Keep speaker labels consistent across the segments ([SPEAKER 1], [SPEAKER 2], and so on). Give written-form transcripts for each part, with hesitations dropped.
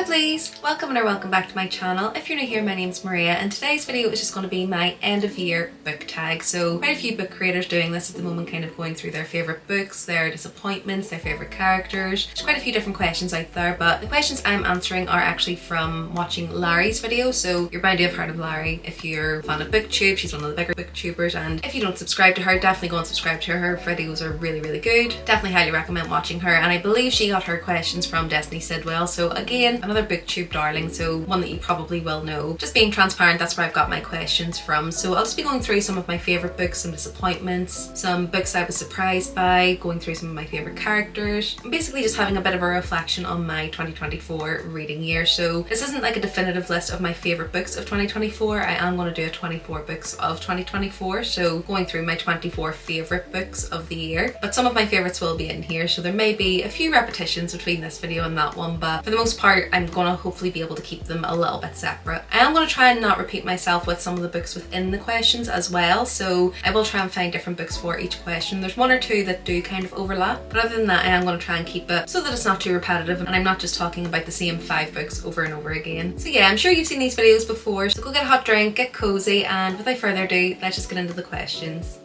[SPEAKER 1] Lovelies! Welcome or welcome back to my channel. If you're new here, my name's Maria and today's video is just going to be my end of year book tag. So quite a few book creators doing this at the moment, kind of going through their favourite books, their disappointments, their favourite characters. There's quite a few different questions out there, but the questions I'm answering are actually from watching Larry's video. So you're bound to have heard of Larry if you're a fan of booktube. She's one of the bigger booktubers, and if you don't subscribe to her, definitely go and subscribe to her. Her videos are really good. Definitely highly recommend watching her, and I believe she got her questions from Destiny Sidwell. So again, another booktube darling, so one that you probably will know. Just being transparent, that's where I've got my questions from. So I'll just be going through some of my favourite books, some disappointments, some books I was surprised by, going through some of my favourite characters, and basically just having a bit of a reflection on my 2024 reading year. So this isn't like a definitive list of my favourite books of 2024. I am going to do a 24 books of 2024, so going through my 24 favourite books of the year. But some of my favourites will be in here, so there may be a few repetitions between this video and that one, but for the most part I'm going to hopefully be able to keep them a little bit separate. I am going to try and not repeat myself with some of the books within the questions as well, so I will try and find different books for each question. There's one or two that do kind of overlap, but other than that I am going to try and keep it so that it's not too repetitive and I'm not just talking about the same 5 books over and over again. So yeah, I'm sure you've seen these videos before, so go get a hot drink, get cozy, and without further ado, let's just get into the questions.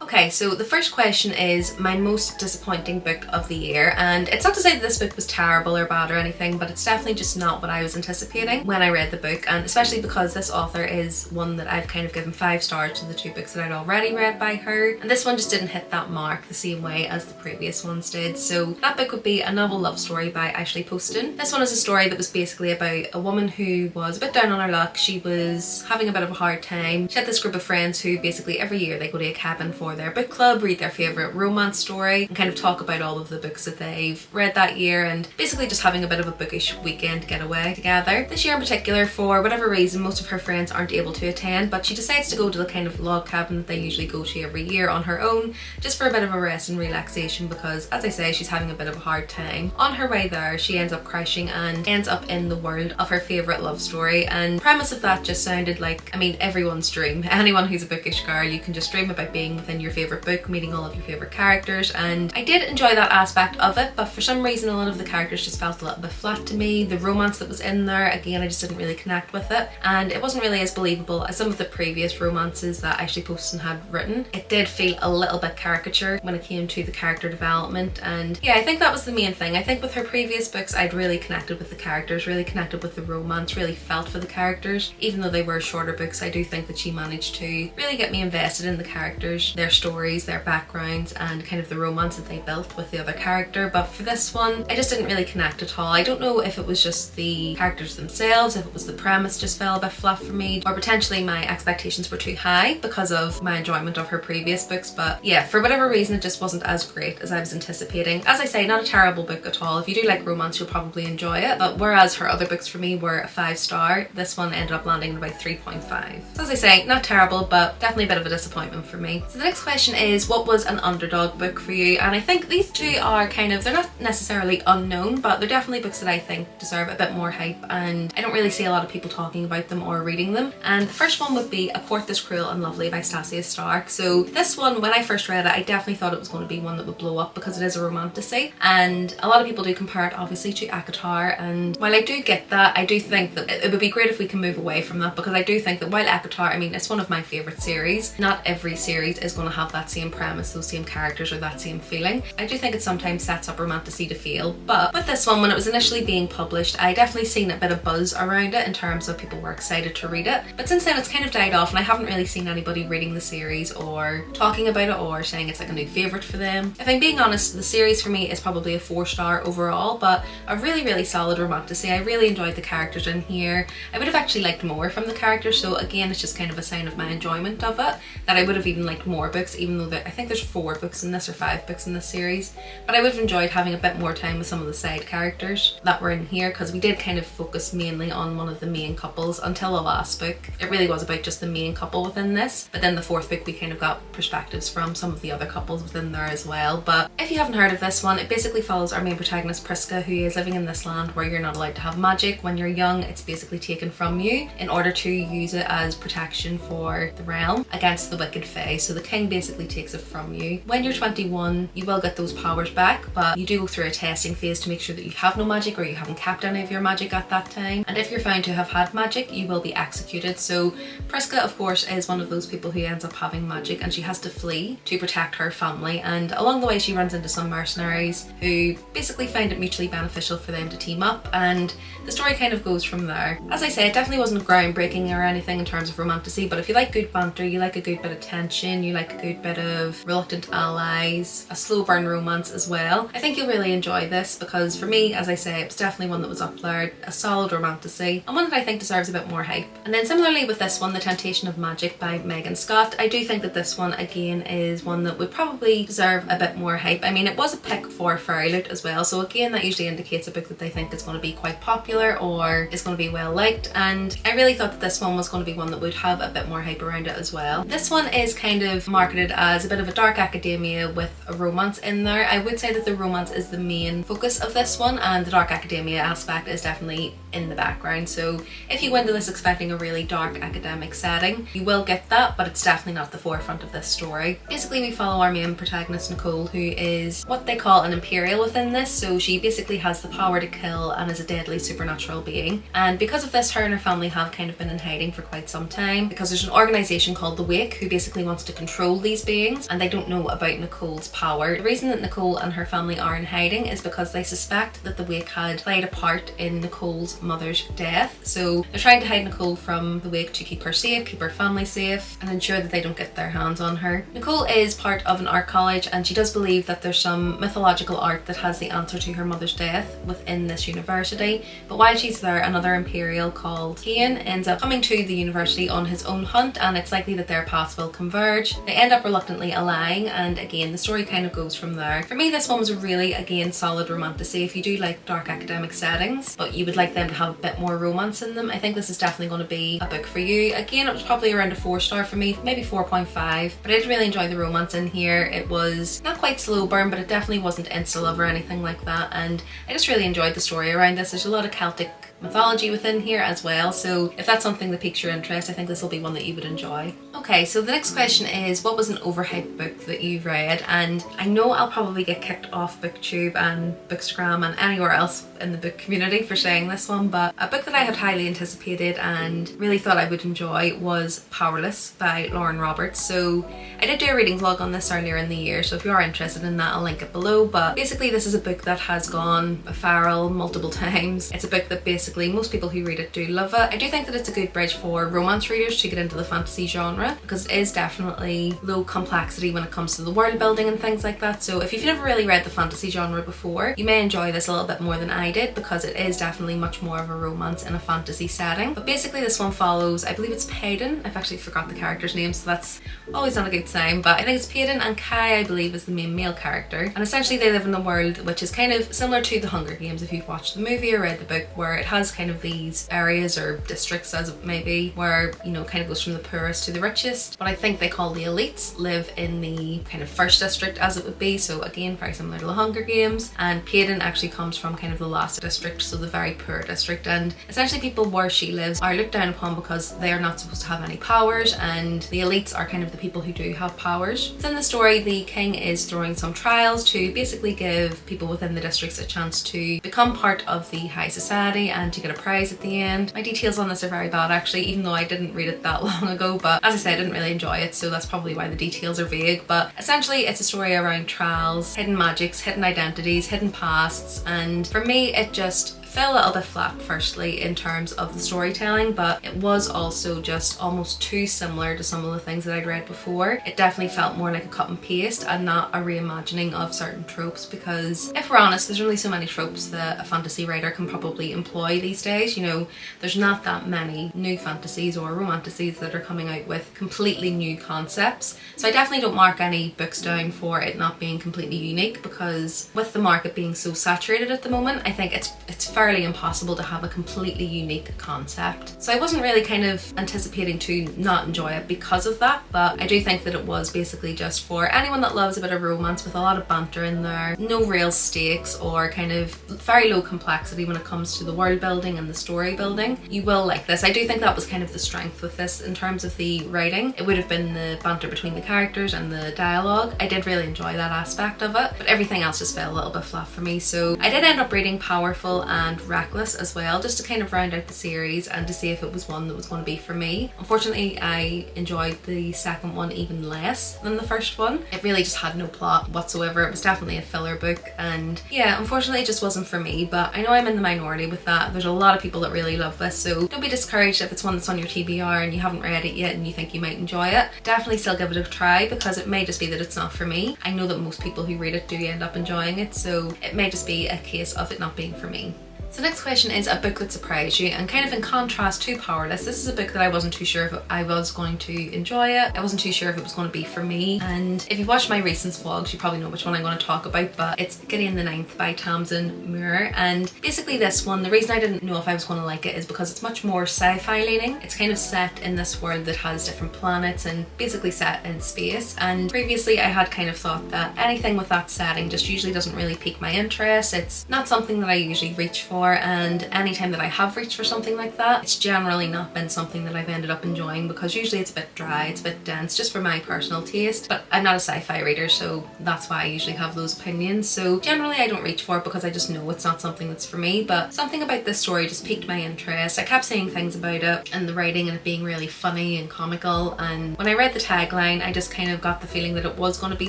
[SPEAKER 1] Okay, so the first question is my most disappointing book of the year, and it's not to say that this book was terrible or bad or anything, but it's definitely just not what I was anticipating when I read the book, and especially because this author is one that I've kind of given 5 stars to the 2 books that I'd already read by her, and this one just didn't hit that mark the same way as the previous ones did. So that book would be A Novel Love Story by Ashley Poston. This one is a story that was basically about a woman who was a bit down on her luck. She was having a bit of a hard time. She had this group of friends who basically every year they go to a cabin for their book club, read their favourite romance story, and kind of talk about all of the books that they've read that year, and basically just having a bit of a bookish weekend getaway together. This year in particular, for whatever reason, most of her friends aren't able to attend, but she decides to go to the kind of log cabin that they usually go to every year on her own, just for a bit of a rest and relaxation because, as I say, she's having a bit of a hard time. On her way there, she ends up crashing and ends up in the world of her favourite love story, and the premise of that just sounded like, I mean, everyone's dream. Anyone who's a bookish girl, you can just dream about being within your favourite book, meeting all of your favourite characters, and I did enjoy that aspect of it, but for some reason a lot of the characters just felt a little bit flat to me. The romance that was in there, again, I just didn't really connect with it, and it wasn't really as believable as some of the previous romances that Ashley Poston had written. It did feel a little bit caricature when it came to the character development, and yeah, I think that was the main thing. I think with her previous books I'd really connected with the characters, really connected with the romance, really felt for the characters. Even though they were shorter books, I do think that she managed to really get me invested in the characters, their stories, their backgrounds, and kind of the romance that they built with the other character. But for this one, I just didn't really connect at all. I don't know if it was just the characters themselves, if it was the premise just fell a bit flat for me, or potentially my expectations were too high because of my enjoyment of her previous books. But yeah, for whatever reason it just wasn't as great as I was anticipating. As I say, not a terrible book at all. If you do like romance, you'll probably enjoy it, but whereas her other books for me were a 5 star, this one ended up landing at about 3.5. So as I say, not terrible, but definitely a bit of a disappointment for me. So the next question is, what was an underdog book for you? And I think these two are kind of, they're not necessarily unknown, but they're definitely books that I think deserve a bit more hype, and I don't really see a lot of people talking about them or reading them. And the first one would be A Court This Cruel and Lovely by Stacia Stark. So this one, when I first read it, I definitely thought it was going to be one that would blow up because it is a romantasy, and a lot of people do compare it obviously to ACOTAR, and while I do get that, I do think that it would be great if we can move away from that, because I do think that while ACOTAR, I mean, it's one of my favourite series, not every series is going to have that same premise, those same characters, or that same feeling. I do think it sometimes sets up romantasy to feel, but with this one, when it was initially being published, I definitely seen a bit of buzz around it in terms of people were excited to read it, but since then it's kind of died off, and I haven't really seen anybody reading the series or talking about it or saying it's like a new favourite for them. If I'm being honest, the series for me is probably a 4 star overall, but a really solid romantasy. I really enjoyed the characters in here. I would have actually liked more from the characters, so again, it's just kind of a sign of my enjoyment of it, that I would have even liked more books, even though I think there's 4 books in this or 5 books in this series, but I would have enjoyed having a bit more time with some of the side characters that were in here, because we did kind of focus mainly on one of the main couples until the last book. It really was about just the main couple within this, but then the 4th book we kind of got perspectives from some of the other couples within there as well. But if you haven't heard of this one, it basically follows our main protagonist Priska, who is living in this land where you're not allowed to have magic. When you're young, it's basically taken from you in order to use it as protection for the realm against the wicked fae. So the king basically basically takes it from you. When you're 21, you will get those powers back, but you do go through a testing phase to make sure that you have no magic or you haven't kept any of your magic at that time. And if you're found to have had magic, you will be executed. So Priska, of course, is one of those people who ends up having magic, and she has to flee to protect her family. And along the way, she runs into some mercenaries who basically find it mutually beneficial for them to team up, and the story kind of goes from there. As I say, it definitely wasn't groundbreaking or anything in terms of romantasy, but if you like good banter, you like a good bit of tension, you like a good bit of reluctant allies, a slow burn romance as well, I think you'll really enjoy this, because for me, as I say, it was definitely one that was up there, a solid romantasy, and one that I think deserves a bit more hype. And then similarly with this one, The Temptation of Magic by Megan Scott, I do think that this one again is one that would probably deserve a bit more hype. I mean, it was a pick for Fairy Loot as well, so again that usually indicates a book that they think is going to be quite popular or is going to be well liked, and I really thought that this one was going to be one that would have a bit more hype around it as well. This one is kind of marketed as a bit of a dark academia with a romance in there. I would say that the romance is the main focus of this one, and the dark academia aspect is definitely in the background. So if you go into this expecting a really dark academic setting, you will get that, but it's definitely not the forefront of this story. Basically, we follow our main protagonist Nicole, who is what they call an Imperial within this, so she basically has the power to kill and is a deadly supernatural being. And because of this, her and her family have kind of been in hiding for quite some time, because there's an organisation called the Wake who basically wants to control these beings, and they don't know about Nicole's power. The reason that Nicole and her family are in hiding is because they suspect that the Wake had played a part in Nicole's mother's death. So they're trying to hide Nicole from the Wake to keep her safe, keep her family safe, and ensure that they don't get their hands on her. Nicole is part of an art college, and she does believe that there's some mythological art that has the answer to her mother's death within this university. But while she's there, another Imperial called Kane ends up coming to the university on his own hunt, and it's likely that their paths will converge. They end up reluctantly allying, and again the story kind of goes from there. For me, this one was a really, again, solid romantasy. If you do like dark academic settings but you would like them to have a bit more romance in them, I think this is definitely going to be a book for you. Again, it was probably around a 4-star for me, maybe 4.5, but I did really enjoy the romance in here. It was not quite slow burn, but it definitely wasn't insta-love or anything like that, and I just really enjoyed the story around this. There's a lot of Celtic mythology within here as well, so if that's something that piques your interest, I think this will be one that you would enjoy. Okay, so the next question is, what was an overhyped book that you've read? And I know I'll probably get kicked off BookTube and bookstagram and anywhere else in the book community for saying this one, but a book that I had highly anticipated and really thought I would enjoy was Powerless by Lauren Roberts. So I did do a reading vlog on this earlier in the year, so if you are interested in that, I'll link it below. But basically this is a book that has gone viral multiple times. It's a book that basically most people who read it do love it. I do think that it's a good bridge for romance readers to get into the fantasy genre, because it is definitely low complexity when it comes to the world building and things like that. So if you've never really read the fantasy genre before, you may enjoy this a little bit more than I did, because it is definitely much more of a romance in a fantasy setting. But basically this one follows, I believe it's Payton, I've actually forgot the character's name, so that's always not a good sign, but I think it's Payton, and Kai, I believe, is the main male character, and essentially they live in a world which is kind of similar to the Hunger Games if you've watched the movie or read the book, where it has kind of these areas or districts, as it may be, where, you know, kind of goes from the poorest to the richest. What I think they call the elites live in the kind of first district, as it would be, so again very similar to the Hunger Games. And Payton actually comes from kind of the last district, so the very poor district, and essentially people where she lives are looked down upon because they are not supposed to have any powers, and the elites are kind of the people who do have powers. Within the story, the king is throwing some trials to basically give people within the districts a chance to become part of the high society and to get a prize at the end. My details on this are very bad actually, even though I didn't read it that long ago, but as I said, I didn't really enjoy it, so that's probably why the details are vague. But essentially it's a story around trials, hidden magics, hidden identities, hidden pasts, and for me it just fell a little bit flat firstly in terms of the storytelling, but it was also just almost too similar to some of the things that I'd read before. It definitely felt more like a cut and paste and not a reimagining of certain tropes, because if we're honest, there's only so many tropes that a fantasy writer can probably employ these days. You know, there's not that many new fantasies or romantasies that are coming out with completely new concepts. So I definitely don't mark any books down for it not being completely unique, because with the market being so saturated at the moment, I think it's very fairly impossible to have a completely unique concept. So I wasn't really kind of anticipating to not enjoy it because of that, but I do think that it was basically just for anyone that loves a bit of romance with a lot of banter in there, no real stakes or kind of very low complexity when it comes to the world building and the story building. You will like this. I do think that was kind of the strength with this in terms of the writing. It would have been the banter between the characters and the dialogue. I did really enjoy that aspect of it, but everything else just fell a little bit flat for me. So I did end up reading Powerful and Reckless as well, just to kind of round out the series and to see if it was one that was going to be for me. Unfortunately, I enjoyed the second one even less than the first one. It really just had no plot whatsoever. It was definitely a filler book, and yeah, unfortunately it just wasn't for me, but I know I'm in the minority with that. There's a lot of people that really love this, so don't be discouraged if it's one that's on your TBR and you haven't read it yet and you think you might enjoy it. Definitely still give it a try, because it may just be that it's not for me. I know that most people who read it do end up enjoying it, so it may just be a case of it not being for me. So the next question is a book that surprised you, and kind of in contrast to Powerless, this is a book that I wasn't too sure if I was going to enjoy it. I wasn't too sure if it was going to be for me, and if you've watched my recent vlogs you probably know which one I'm going to talk about, but it's Gideon the Ninth by Tamsin Muir. And basically this one, the reason I didn't know if I was going to like it is because it's much more sci-fi leaning. It's kind of set in this world that has different planets and basically set in space, and previously I had kind of thought that anything with that setting just usually doesn't really pique my interest. It's not something that I usually reach for, and anytime that I have reached for something like that, it's generally not been something that I've ended up enjoying, because usually it's a bit dry, it's a bit dense, just for my personal taste. But I'm not a sci-fi reader, so that's why I usually have those opinions. So generally I don't reach for it because I just know it's not something that's for me, but something about this story just piqued my interest. I kept saying things about it and the writing and it being really funny and comical, and when I read the tagline I just kind of got the feeling that it was going to be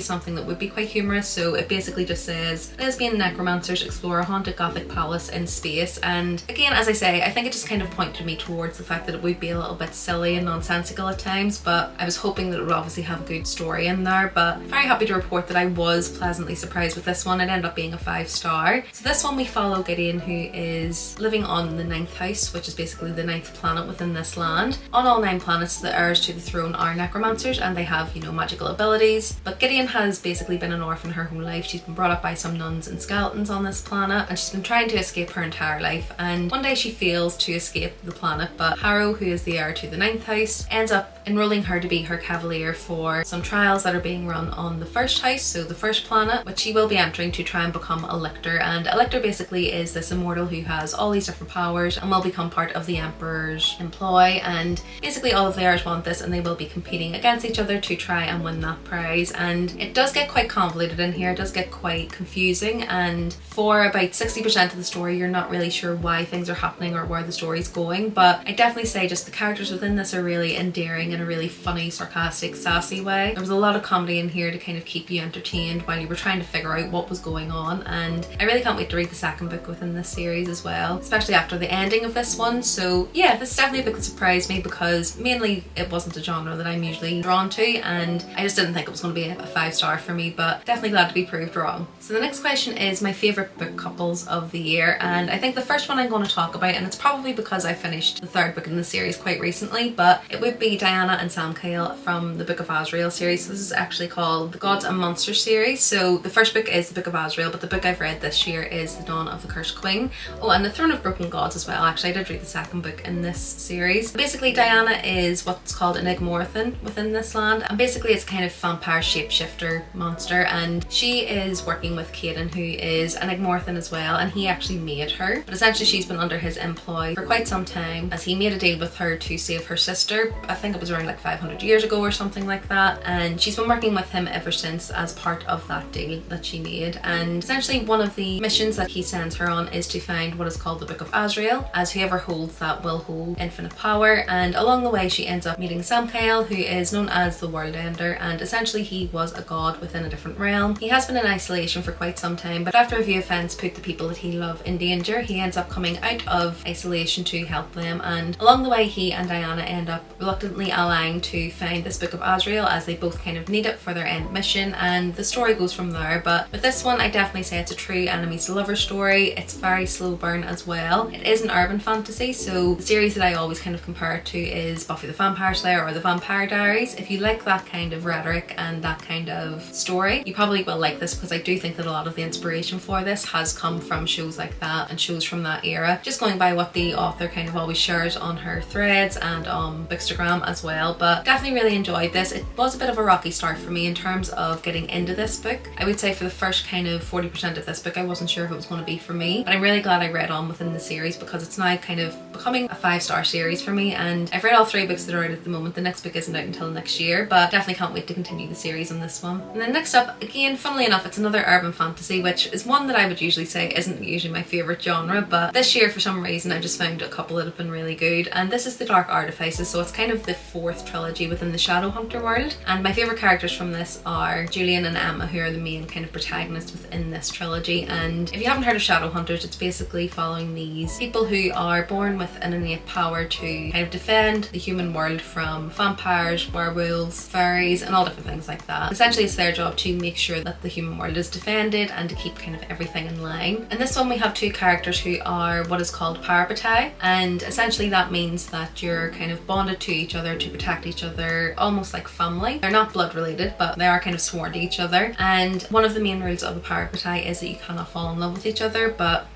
[SPEAKER 1] something that would be quite humorous. So it basically just says lesbian necromancers explore a haunted gothic palace in space, and again, as I say, I think it just kind of pointed me towards the fact that it would be a little bit silly and nonsensical at times, but I was hoping that it would obviously have a good story in there. But very happy to report that I was pleasantly surprised with this one. It ended up being a 5-star. So this one we follow Gideon, who is living on the 9th house, which is basically the 9th planet within this land. On all 9 planets, the heirs to the throne are necromancers, and they have, you know, magical abilities. But Gideon has basically been an orphan her whole life. She's been brought up by some nuns and skeletons on this planet, and she's been trying to escape her entire life. And one day she fails to escape the planet, but Harrow, who is the heir to the 9th house, ends up enrolling her to be her cavalier for some trials that are being run on the 1st house, so the 1st planet, which she will be entering to try and become a lictor. And a lictor basically is this immortal who has all these different powers and will become part of the Emperor's employ, and basically all of the heirs want this and they will be competing against each other to try and win that prize. And it does get quite convoluted in here, it does get quite confusing, and for about 60% of the story you're not really sure why things are happening or where the story's going. But I definitely say just the characters within this are really endearing in a really funny, sarcastic, sassy way. There was a lot of comedy in here to kind of keep you entertained while you were trying to figure out what was going on, and I really can't wait to read the second book within this series as well, especially after the ending of this one. So yeah, this is definitely a book that surprised me, because mainly it wasn't a genre that I'm usually drawn to, and I just didn't think it was going to be a 5-star for me, but definitely glad to be proved wrong. So the next question is my favourite book couples of the year, and I think the first one I'm going to talk about, and it's probably because I finished the 3rd book in the series quite recently, but it would be Diana and Sam Kyle from the Book of Azrael series. So this is actually called the Gods and Monsters series. So the first book is the Book of Azrael, but the book I've read this year is The Dawn of the Cursed Queen. Oh, and the Throne of Broken Gods as well. Actually, I did read the second book in this series. Basically, Diana is what's called an Igmorthan within this land, and basically it's kind of vampire shapeshifter monster, and she is working with Caden, who is an Igmorthan as well, and he actually made her, but essentially she's been under his employ for quite some time, as he made a deal with her to save her sister. I think it was around like 500 years ago or something like that, and she's been working with him ever since as part of that deal that she made. And essentially one of the missions that he sends her on is to find what is called the Book of Azrael, as whoever holds that will hold infinite power. And along the way she ends up meeting Sam Kyle, who is known as the World Ender, and essentially he was a god within a different realm. He has been in isolation for quite some time, but after a few events put the people that he loved in danger, he ends up coming out of isolation to help them. And along the way he and Diana end up reluctantly allying to find this Book of Azrael, as they both kind of need it for their end mission, and the story goes from there. But with this one I definitely say it's a true enemies to lovers story. It's very slow burn as well. It is an urban fantasy, so the series that I always kind of compare it to is Buffy the Vampire Slayer or the Vampire Diaries. If you like that kind of rhetoric and that kind of story, you probably will like this, because I do think that a lot of the inspiration for this has come from shows like that and and shows from that era, just going by what the author kind of always shares on her threads and on bookstagram as well. But definitely really enjoyed this. It was a bit of a rocky start for me in terms of getting into this book. I would say for the first kind of 40% of this book I wasn't sure if it was going to be for me, but I'm really glad I read on within the series because it's now kind of becoming a 5-star series for me, and I've read all 3 books that are out at the moment. The next book isn't out until next year, but definitely can't wait to continue the series on this one. And then next up, again, funnily enough, it's another urban fantasy, which is one that I would usually say isn't usually my favourite genre, but this year for some reason I just found a couple that have been really good, and this is The Dark Artifices, so it's kind of the 4th trilogy within the Shadowhunter world, and my favourite characters from this are Julian and Emma, who are the main kind of protagonists within this trilogy. And if you haven't heard of Shadowhunters, it's basically following these people who are born with an innate power to kind of defend the human world from vampires, werewolves, fairies, and all different things like that. Essentially it's their job to make sure that the human world is defended and to keep kind of everything in line. In this one we have 2 characters who are what is called parabatai, and essentially that means that you're kind of bonded to each other to protect each other, almost like family. They're not blood related, but they are kind of sworn to each other, and one of the main rules of a parabatai is that you cannot fall in love with each other, but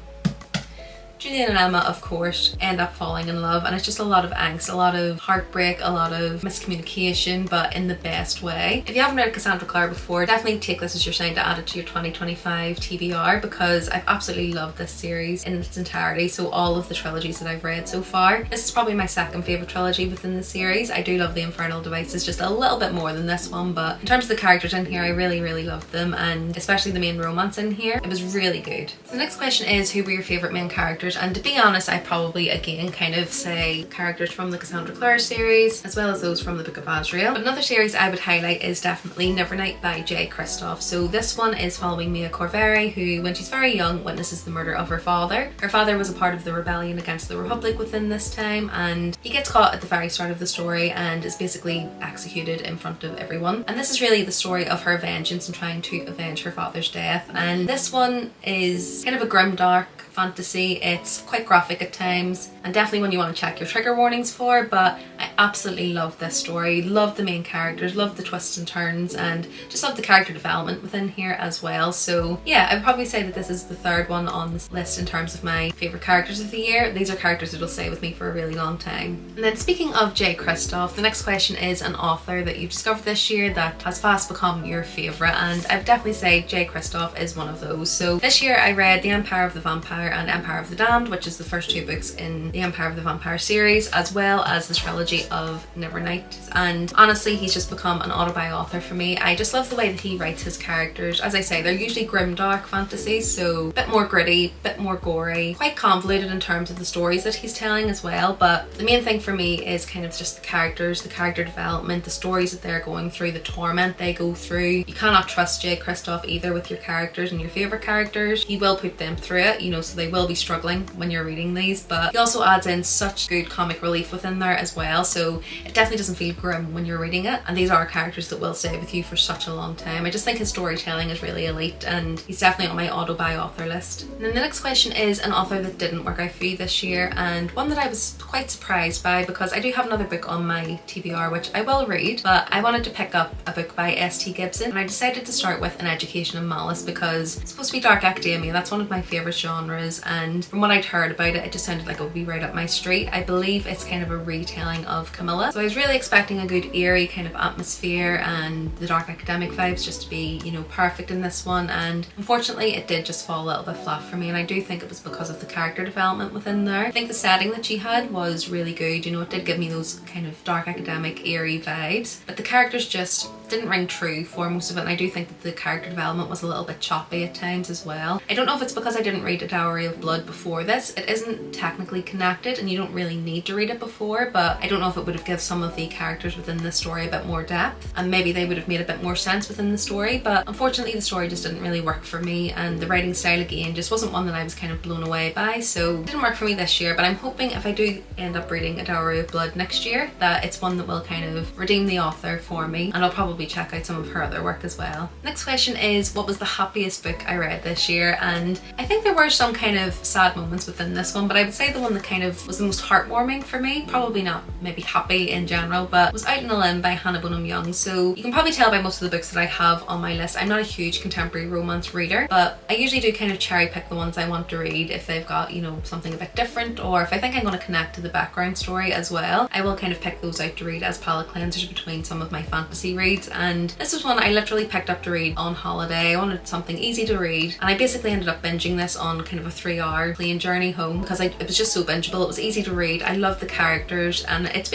[SPEAKER 1] Julian and Emma, of course, end up falling in love, and it's just a lot of angst, a lot of heartbreak, a lot of miscommunication, but in the best way. If you haven't read Cassandra Clare before, definitely take this as your sign to add it to your 2025 TBR, because I've absolutely loved this series in its entirety, so all of the trilogies that I've read so far. This is probably my 2nd favourite trilogy within the series. I do love The Infernal Devices just a little bit more than this one, but in terms of the characters in here, I really loved them, and especially the main romance in here. It was really good. So the next question is, who were your favourite main characters? And to be honest, I probably again kind of say characters from the Cassandra Clare series as well as those from the Book of Azrael. But another series I would highlight is definitely Nevernight by J. Kristoff. So this one is following Mia Corveri, who when she's very young witnesses the murder of her father. Her father was a part of the rebellion against the Republic within this time, and he gets caught at the very start of the story and is basically executed in front of everyone. And this is really the story of her vengeance and trying to avenge her father's death. And this one is kind of a grimdark fantasy. It's quite graphic at times, and definitely one you want to check your trigger warnings for, but I absolutely love this story. Love the main characters, love the twists and turns, and just love the character development within here as well. So yeah, I'd probably say that this is the 3rd one on this list in terms of my favourite characters of the year. These are characters that'll stay with me for a really long time. And then speaking of J. Kristoff, the next question is an author that you discovered this year that has fast become your favourite, and I'd definitely say J. Kristoff is one of those. So this year I read The Empire of the Vampire and Empire of the Damned, which is the first 2 books in the Empire of the Vampire series, as well as the trilogy of Nevernight. And honestly, he's just become an auto-buy author for me. I just love the way that he writes his characters. As I say, they're usually grim dark fantasies, so a bit more gritty, a bit more gory, quite convoluted in terms of the stories that he's telling as well. But the main thing for me is kind of just the characters, the character development, the stories that they're going through, the torment they go through. You cannot trust J. Kristoff either with your characters and your favourite characters. He will put them through it, you know, so they will be struggling when you're reading these, but he also adds in such good comic relief within there as well, so it definitely doesn't feel grim when you're reading it, and these are characters that will stay with you for such a long time. I just think his storytelling is really elite, and he's definitely on my auto-buy author list. And then the next question is an author that didn't work out for you this year, and one that I was quite surprised by, because I do have another book on my TBR which I will read, but I wanted to pick up a book by S.T. Gibson, and I decided to start with An Education in Malice because it's supposed to be dark academia. That's one of my favourite genres, and from what I'd heard about it, it just sounded like it would be right up my street. I believe it's kind of a retelling of Camilla, so I was really expecting a good eerie kind of atmosphere and the dark academic vibes just to be, you know, perfect in this one, and unfortunately it did just fall a little bit flat for me, and I do think it was because of the character development within there. I think the setting that she had was really good, you know, it did give me those kind of dark academic eerie vibes, but the characters just didn't ring true for most of it, and I do think that the character development was a little bit choppy at times as well. I don't know if it's because I didn't read A Dowry of Blood before this. It isn't technically connected and you don't really need to read it before, but I don't know if it would have given some of the characters within the story a bit more depth, and maybe they would have made a bit more sense within the story, but unfortunately the story just didn't really work for me, and the writing style again just wasn't one that I was kind of blown away by, so it didn't work for me this year. But I'm hoping if I do end up reading A Dowry of Blood next year that it's one that will kind of redeem the author for me, and I'll probably probably check out some of her other work as well. Next question is, what was the happiest book I read this year? And I think there were some kind of sad moments within this one, but I would say the one that kind of was the most heartwarming for me, probably not maybe happy in general, but was Out on a Limb by Hannah Bonham Young. So you can probably tell by most of the books that I have on my list, I'm not a huge contemporary romance reader, but I usually do kind of cherry pick the ones I want to read if they've got, you know, something a bit different, or if I think I'm going to connect to the background story as well. I will kind of pick those out to read as palette cleansers between some of my fantasy reads, and this was one I literally picked up to read on holiday. I wanted something easy to read, and I basically ended up binging this on kind of a 3-hour plane journey home because it was just so bingeable. It was easy to read. I love the characters, and it's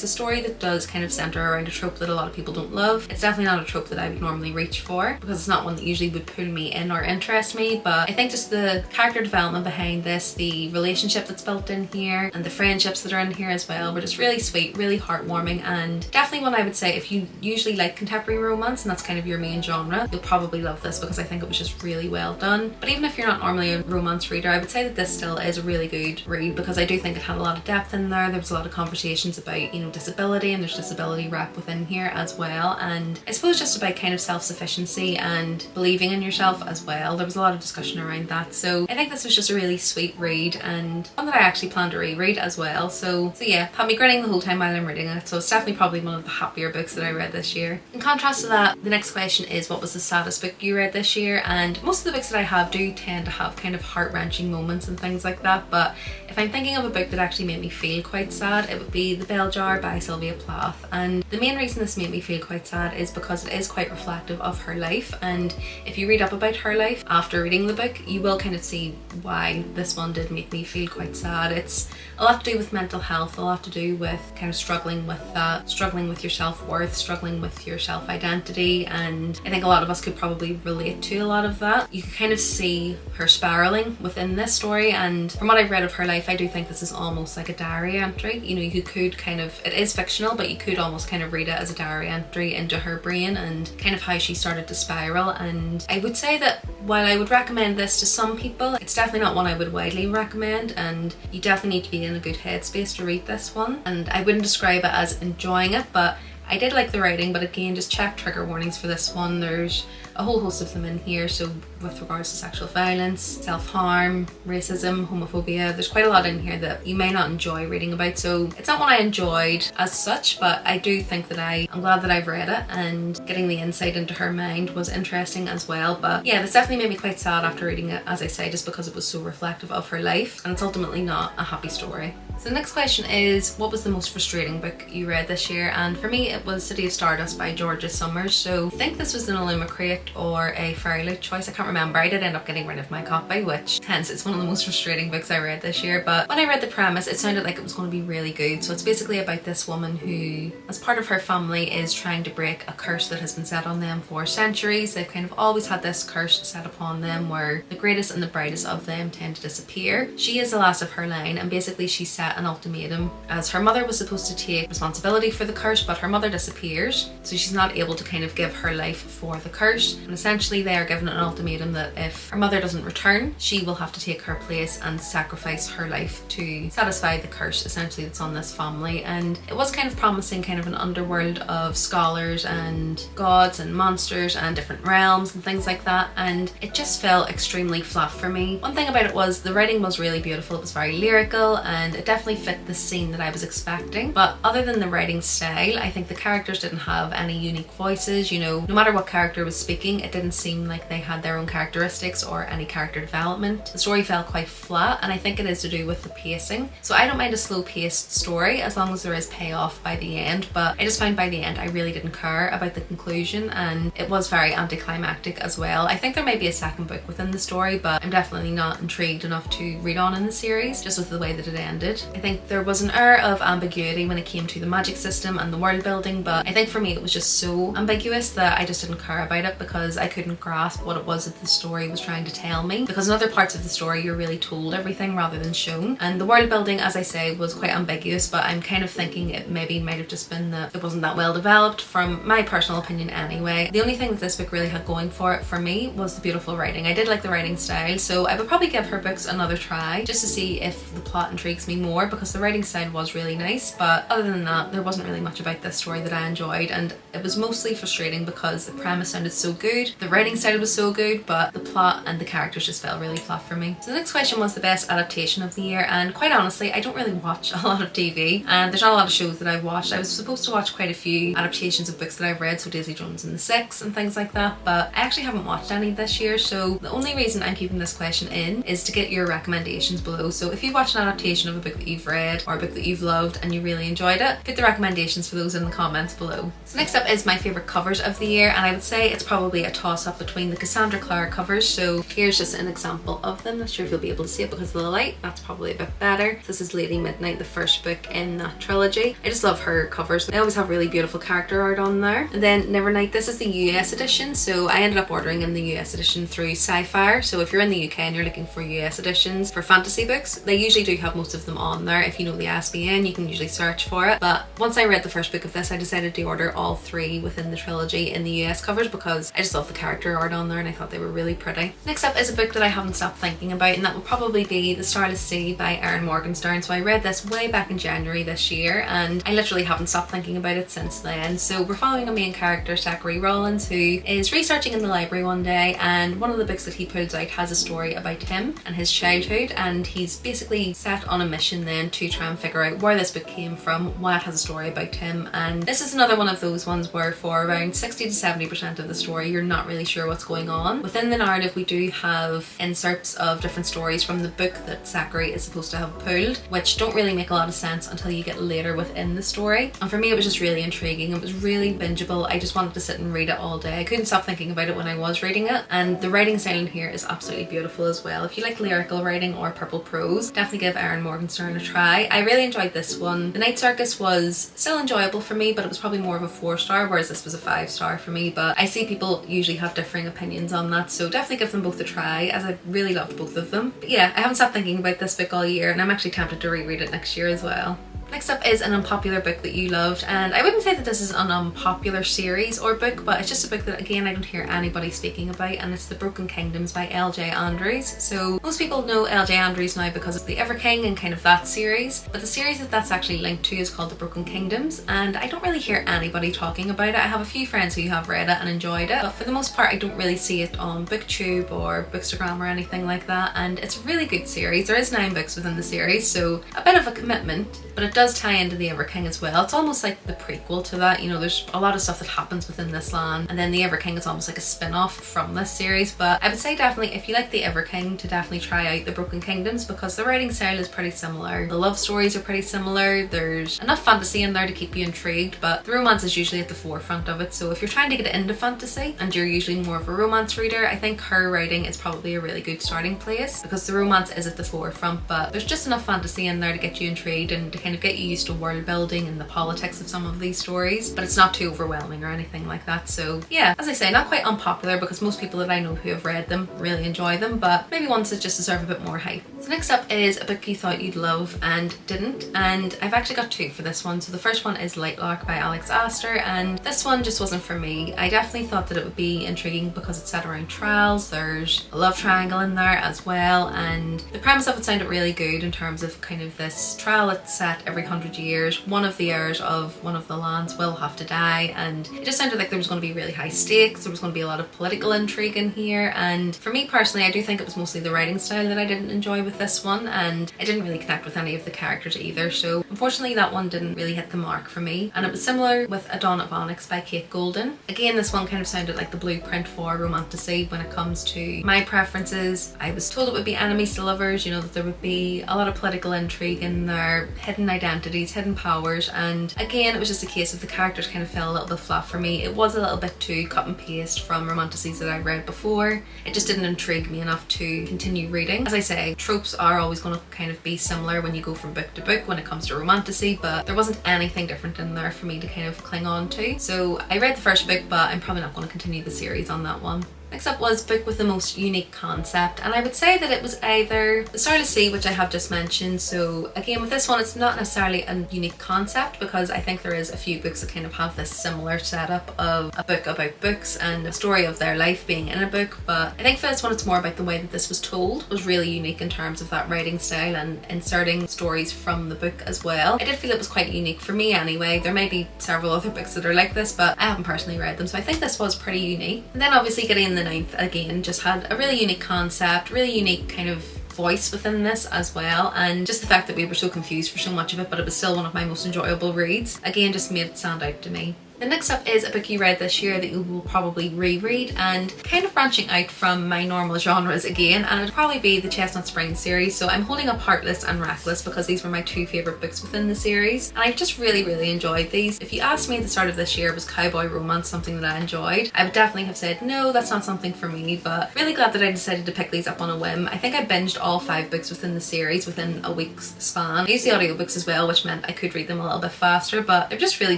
[SPEAKER 1] a story that does kind of center around a trope that a lot of people don't love. It's definitely not a trope that I would normally reach for because it's not one that usually would pull me in or interest me, but I think just the character development behind this, the relationship that's built in here, and the friendships that are in here as well were just really sweet, really heartwarming, and definitely one I would say if you usually like contemporary romance and that's kind of your main genre, you'll probably love this because I think it was just really well done. But even if you're not normally a romance reader, I would say that this still is a really good read because I do think it had a lot of depth in there. There was a lot of conversations about, you know, disability, and there's disability rep within here as well, and I suppose just about kind of self-sufficiency and believing in yourself as well. There was a lot of discussion around that, so I think this was just a really sweet read and one that I actually plan to reread as well. So yeah, had me grinning the whole time while I'm reading it, so it's definitely probably one of the happier books that I read this year. In contrast to that, the next question is, what was the saddest book you read this year? And most of the books that I have do tend to have kind of heart-wrenching moments and things like that, but if I'm thinking of a book that actually made me feel quite sad, it would be The Bell Jar by Sylvia Plath. And the main reason this made me feel quite sad is because it is quite reflective of her life, and if you read up about her life after reading the book, you will kind of see why this one did make me feel quite sad. It's a lot to do with mental health, a lot to do with kind of struggling with that, struggling with your self-worth, struggling with your self-identity, and I think a lot of us could probably relate to a lot of that. You can kind of see her spiraling within this story, and from what I've read of her life, I do think this is almost like a diary entry. You know, you could kind of, it is fictional, but you could almost kind of read it as a diary entry into her brain and kind of how she started to spiral. And I would say that while I would recommend this to some people, it's definitely not one I would widely recommend, and you definitely need to be in a good headspace to read this one. And I wouldn't describe it as enjoying it, but I did like the writing. But again, just check trigger warnings for this one. There's a whole host of them in here, so with regards to sexual violence, self-harm, racism, homophobia, there's quite a lot in here that you may not enjoy reading about. So it's not one I enjoyed as such, but I do think that I'm glad that I've read it, and getting the insight into her mind was interesting as well. But yeah, this definitely made me quite sad after reading it, as I say, just because it was so reflective of her life, and it's ultimately not a happy story. So the next question is, what was the most frustrating book you read this year? And for me, it was City of Stardust by Georgia Summers. So I think this was an Illuma Crate or a Fairylight choice, I can't remember. I did end up getting rid of my copy, which hence it's one of the most frustrating books I read this year. But when I read the premise, it sounded like it was going to be really good. So it's basically about this woman who, as part of her family, is trying to break a curse that has been set on them for centuries. They've kind of always had this curse set upon them where the greatest and the brightest of them tend to disappear. She is the last of her line, and basically she set an ultimatum, as her mother was supposed to take responsibility for the curse, but her mother disappears, so she's not able to kind of give her life for the curse. And essentially they are given an ultimatum that if her mother doesn't return, she will have to take her place and sacrifice her life to satisfy the curse essentially that's on this family. And it was kind of promising kind of an underworld of scholars and gods and monsters and different realms and things like that, and it just felt extremely flat for me. One thing about it was the writing was really beautiful, it was very lyrical, and it definitely fit the scene that I was expecting. But other than the writing style, I think the characters didn't have any unique voices. You know, no matter what character was speaking, it didn't seem like they had their own characteristics or any character development. The story felt quite flat, and I think it is to do with the pacing. So I don't mind a slow paced story as long as there is payoff by the end, but I just found by the end I really didn't care about the conclusion, and it was very anticlimactic as well. I think there may be a second book within the story, but I'm definitely not intrigued enough to read on in the series just with the way that it ended. I think there was an air of ambiguity when it came to the magic system and the world building, but I think for me it was just so ambiguous that I just didn't care about it because because I couldn't grasp what it was that the story was trying to tell me, because in other parts of the story you're really told everything rather than shown. And the world building, as I say, was quite ambiguous, but I'm kind of thinking it maybe might have just been that it wasn't that well developed, from my personal opinion anyway. The only thing that this book really had going for it for me was the beautiful writing. I did like the writing style, so I would probably give her books another try just to see if the plot intrigues me more, because the writing style was really nice. But other than that, there wasn't really much about this story that I enjoyed, and it was mostly frustrating because the premise sounded so good, the writing style was so good, but the plot and the characters just felt really flat for me. So the next question was the best adaptation of the year, and quite honestly I don't really watch a lot of TV, and there's not a lot of shows that I've watched. I was supposed to watch quite a few adaptations of books that I've read, so Daisy Jones and the Six and things like that, but I actually haven't watched any this year. So the only reason I'm keeping this question in is to get your recommendations below. So if you've watched an adaptation of a book that you've read or a book that you've loved and you really enjoyed it, put the recommendations for those in the comments below. So next up is my favourite covers of the year, and I would say it's probably a toss-up between the Cassandra Clare covers. So here's just an example of them. Not sure if you'll be able to see it because of the light. That's probably a bit better. This is Lady Midnight, the first book in that trilogy. I just love her covers. They always have really beautiful character art on there. And then Nevernight, this is the US edition. So I ended up ordering in the US edition through Sci-Fi. So if you're in the UK and you're looking for US editions for fantasy books, they usually do have most of them on there. If you know the ISBN, you can usually search for it. But once I read the first book of this, I decided to order all three within the trilogy in the US covers because I just love the character art on there and I thought they were really pretty. Next up is a book that I haven't stopped thinking about, and that will probably be The Starless Sea by Erin Morgenstern. So I read this way back in January this year and I literally haven't stopped thinking about it since then. So we're following a main character, Zachary Rollins, who is researching in the library one day, and one of the books that he pulls out has a story about him and his childhood, and he's basically set on a mission then to try and figure out where this book came from, why it has a story about him. And this is another one of those ones where for around 60 to 70% of the story you're not really sure what's going on. Within the narrative we do have inserts of different stories from the book that Zachary is supposed to have pulled, which don't really make a lot of sense until you get later within the story. And for me it was just really intriguing. It was really bingeable. I just wanted to sit and read it all day. I couldn't stop thinking about it when I was reading it, and the writing style in here is absolutely beautiful as well. If you like lyrical writing or purple prose, definitely give Erin Morgenstern a try. I really enjoyed this one. The Night Circus was still enjoyable for me, but it was probably more of a 4-star, whereas this was a 5-star for me. But I see people usually have differing opinions on that, so definitely give them both a try, as I really loved both of them. But yeah, I haven't stopped thinking about this book all year, and I'm actually tempted to reread it next year as well. Next up is an unpopular book that you loved, and I wouldn't say that this is an unpopular series or book, but it's just a book that again I don't hear anybody speaking about, and it's The Broken Kingdoms by L.J. Andrews. So most people know L.J. Andrews now because of The Everking and kind of that series, but the series that that's actually linked to is called The Broken Kingdoms, and I don't really hear anybody talking about it. I have a few friends who have read it and enjoyed it, but for the most part I don't really see it on BookTube or bookstagram or anything like that, and it's a really good series. There is 9 books within the series, so a bit of a commitment, but it does tie into The Everking as well. It's almost like the prequel to that, you know, there's a lot of stuff that happens within this land, and then The Everking is almost like a spin-off from this series. But I would say definitely if you like The Everking to definitely try out The Broken Kingdoms, because the writing style is pretty similar, the love stories are pretty similar, there's enough fantasy in there to keep you intrigued, but the romance is usually at the forefront of it. So if you're trying to get into fantasy and you're usually more of a romance reader, I think her writing is probably a really good starting place, because the romance is at the forefront, but there's just enough fantasy in there to get you intrigued and to kind of get you used to world building and the politics of some of these stories, but it's not too overwhelming or anything like that. So yeah, as I say, not quite unpopular because most people that I know who have read them really enjoy them, but maybe ones that just deserve a bit more hype. So next up is a book you thought you'd love and didn't, and I've actually got 2 for this one. So the first one is Lightlark by Alex Astor, and this one just wasn't for me. I definitely thought that it would be intriguing because it's set around trials, there's a love triangle in there as well, and the premise of it sounded really good in terms of kind of this trial that's set every 100 years. One of the heirs of one of the lands will have to die, and it just sounded like there was going to be really high stakes, there was going to be a lot of political intrigue in here. And for me personally, I do think it was mostly the writing style that I didn't enjoy with this one, and I didn't really connect with any of the characters either, so unfortunately that one didn't really hit the mark for me. And it was similar with A Dawn of Onyx by Kate Golden. Again, this one kind of sounded like the blueprint for romantasy when it comes to my preferences. I was told it would be enemies to lovers, you know, that there would be a lot of political intrigue in there, hidden identities, hidden powers, and again it was just a case of the characters kind of fell a little bit flat for me. It was a little bit too cut and paste from romantasies that I've read before. It just didn't intrigue me enough to continue reading. As I say, tropes tropes are always going to kind of be similar when you go from book to book when it comes to romantasy, but there wasn't anything different in there for me to kind of cling on to. So I read the first book, but I'm probably not going to continue the series on that one. Next up was book with the most unique concept, and I would say that it was either The Star to Sea, which I have just mentioned. So again, with this one, it's not necessarily a unique concept because I think there is a few books that kind of have this similar setup of a book about books and a story of their life being in a book, but I think for this one it's more about the way that this was told. It was really unique in terms of that writing style and inserting stories from the book as well. I did feel it was quite unique for me anyway. There may be several other books that are like this, but I haven't personally read them, so I think this was pretty unique. And then obviously getting in the ninth again just had a really unique concept, really unique kind of voice within this as well, and just the fact that we were so confused for so much of it, but it was still one of my most enjoyable reads, again just made it stand out to me. The next up is a book you read this year that you will probably reread, and kind of branching out from my normal genres again, and it'll probably be the Chestnut Springs series. So I'm holding up Heartless and Reckless because these were my two favourite books within the series, and I've just really enjoyed these. If you asked me at the start of this year, was cowboy romance something that I enjoyed, I would definitely have said no, that's not something for me, but really glad that I decided to pick these up on a whim. I think I binged all 5 books within the series within a week's span. I used the audiobooks as well, which meant I could read them a little bit faster, but they're just really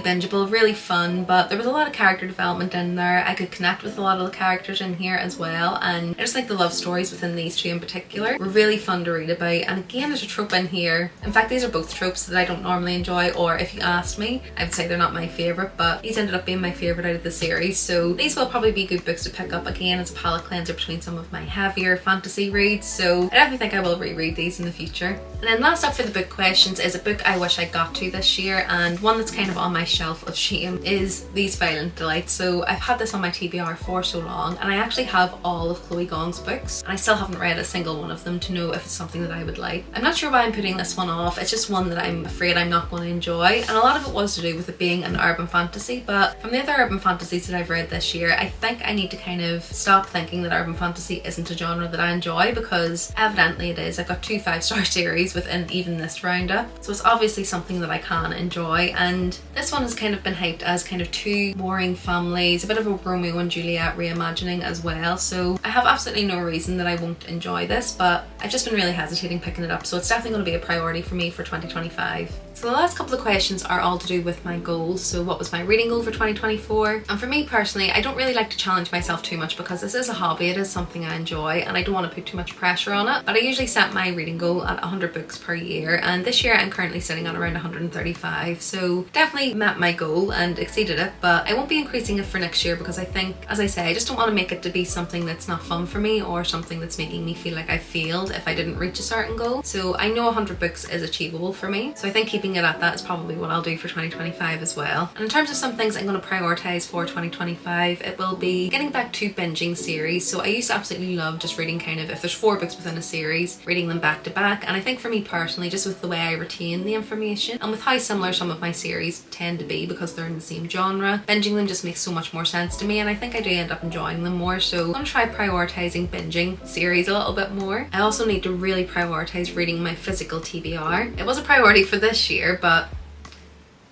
[SPEAKER 1] bingeable, really fun, but there was a lot of character development in there. I could connect with a lot of the characters in here as well, and I just think the love stories within these two in particular were really fun to read about. And again, there's a trope in here. In fact, these are both tropes that I don't normally enjoy, or if you asked me, I would say they're not my favourite, but these ended up being my favourite out of the series, so these will probably be good books to pick up again as a palate cleanser between some of my heavier fantasy reads, so I definitely think I will reread these in the future. And then last up for the book questions is a book I wish I got to this year, and one that's kind of on my shelf of shame is These Violent Delights. So I've had this on my TBR for so long, and I actually have all of Chloe Gong's books, and I still haven't read a single one of them to know if it's something that I would like. I'm not sure why I'm putting this one off. It's just one that I'm afraid I'm not going to enjoy, and a lot of it was to do with it being an urban fantasy, but from the other urban fantasies that I've read this year, I think I need to kind of stop thinking that urban fantasy isn't a genre that I enjoy, because evidently it is. I've got 2 5-star series within even this roundup, so it's obviously something that I can enjoy, and this one has kind of been hyped as kind of 2 warring families, a bit of a Romeo and Juliet reimagining as well, so I have absolutely no reason that I won't enjoy this, but I've just been really hesitating picking it up, so it's definitely going to be a priority for me for 2025. So the last couple of questions are all to do with my goals. So what was my reading goal for 2024? And for me personally, I don't really like to challenge myself too much because this is a hobby, it is something I enjoy, and I don't want to put too much pressure on it, but I usually set my reading goal at 100 books per year, and this year I'm currently sitting at around 135, so definitely met my goal and exceeded it, but I won't be increasing it for next year because I think, as I say, I just don't want to make it to be something that's not fun for me or something that's making me feel like I failed if I didn't reach a certain goal. So I know 100 books is achievable for me, so I think keeping it at that is probably what I'll do for 2025 as well. And in terms of some things I'm going to prioritise for 2025, it will be getting back to binging series. So I used to absolutely love just reading kind of, if there's 4 books within a series, reading them back to back, and I think for me personally, just with the way I retain the information and with how similar some of my series tend to be because they're in the same genre, binging them just makes so much more sense to me, and I think I do end up enjoying them more, so I'm going to try prioritising binging series a little bit more. I also need to really prioritise reading my physical TBR. It was a priority for this year, but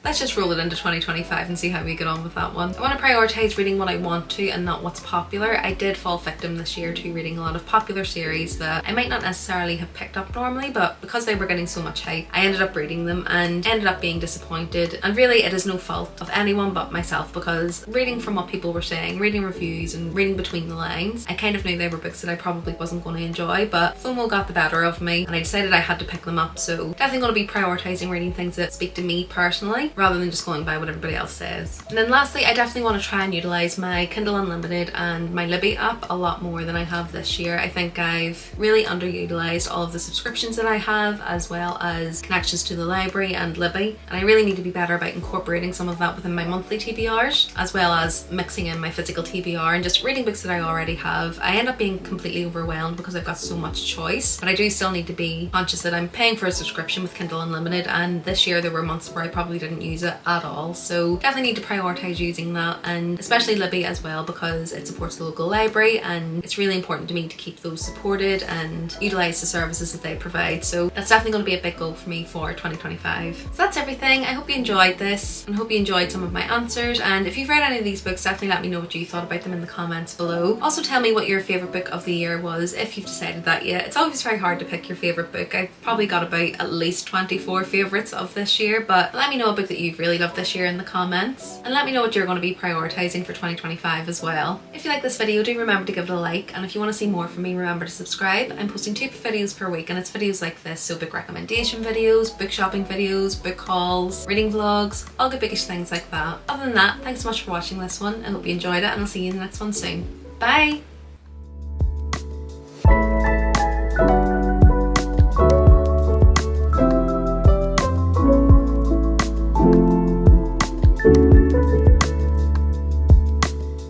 [SPEAKER 1] let's just roll it into 2025 and see how we get on with that one. I want to prioritise reading what I want to and not what's popular. I did fall victim this year to reading a lot of popular series that I might not necessarily have picked up normally, but because they were getting so much hype, I ended up reading them and ended up being disappointed. And really it is no fault of anyone but myself, because reading from what people were saying, reading reviews and reading between the lines, I kind of knew they were books that I probably wasn't going to enjoy, but FOMO got the better of me and I decided I had to pick them up. So definitely going to be prioritising reading things that speak to me personally, rather than just going by what everybody else says. And then lastly, I definitely want to try and utilise my Kindle Unlimited and my Libby app a lot more than I have this year. I think I've really underutilised all of the subscriptions that I have, as well as connections to the library and Libby, and I really need to be better about incorporating some of that within my monthly TBRs, as well as mixing in my physical TBR and just reading books that I already have. I end up being completely overwhelmed because I've got so much choice, but I do still need to be conscious that I'm paying for a subscription with Kindle Unlimited, and this year there were months where I probably didn't didn't use it at all. So definitely need to prioritise using that, and especially Libby as well, because it supports the local library and it's really important to me to keep those supported and utilise the services that they provide. So that's definitely going to be a big goal for me for 2025. So that's everything. I hope you enjoyed this and hope you enjoyed some of my answers, and if you've read any of these books, definitely let me know what you thought about them in the comments below. Also tell me what your favourite book of the year was, if you've decided that yet. It's always very hard to pick your favourite book. I've probably got about at least 24 favourites of this year, but let me know a book that you've really loved this year in the comments, and let me know what you're going to be prioritising for 2025 as well. If you like this video, do remember to give it a like, and if you want to see more from me, remember to subscribe. I'm posting 2 videos per week, and it's videos like this, so book recommendation videos, book shopping videos, book hauls, reading vlogs, all good bookish things like that. Other than that, thanks so much for watching this one. I hope you enjoyed it, and I'll see you in the next one soon. Bye!